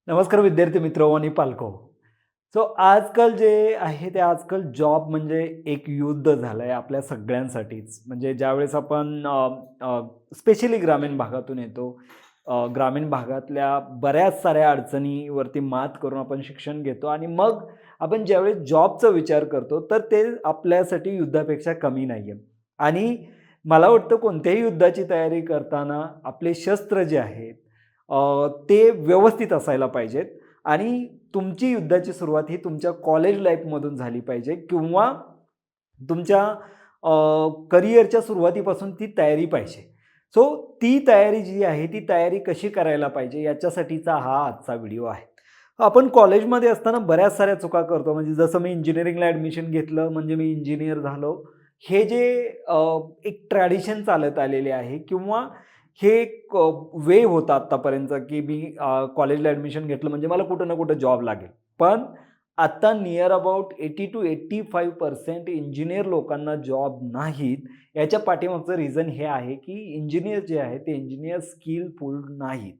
नमस्कार विद्यार्थी मित्र आणि पालको. सो आजकाल जे आहे ते आजकाल जॉब म्हणजे एक युद्ध झालं आहे आपल्या सगळ्यांसाठीच. म्हणजे ज्यावेळेस आपण स्पेशली ग्रामीण भागातून येतो. ग्रामीण भागातल्या बऱ्याच साऱ्या अडचणीवरती मात करून आपण शिक्षण घेतो आणि मग आपण ज्यावेळेस जॉबचा विचार करतो, तर ते आपल्यासाठी युद्धापेक्षा कमी नाही आहे. आणि मला वाटतं कोणत्याही युद्धाची तयारी करताना आपले शस्त्र जे आहेत ते व्यवस्थित असायला पाहिजेत आणि तुमची युद्धाची सुरुवात ही तुमच्या कॉलेज लाईफमधून झाली पाहिजे किंवा तुमच्या करिअरच्या सुरुवातीपासून ती तयारी पाहिजे. सो ती तयारी जी आहे, ती तयारी कशी करायला पाहिजे याच्यासाठीचा हा आजचा व्हिडिओ आहे. आपण कॉलेजमध्ये असताना बऱ्याच साऱ्या चुका करतो. म्हणजे जसं मी इंजिनिअरिंगला ॲडमिशन घेतलं म्हणजे मी इंजिनिअर झालो. हे जे एक ट्रॅडिशन चालत आलेले आहे किंवा हे एक वे होता आत्तापर्यंत, की मी कॉलेजला ॲडमिशन घेतलं म्हणजे मला कुठं ना कुठं जॉब लागेल. पण आता नियर अबाउट 80% to 85% इंजिनिअर लोकांना जॉब नाहीत. याच्या पाठीमागचं रिझन हे आहे, की इंजिनिअर जे आहेत ते इंजिनिअर स्किलफुल नाहीत.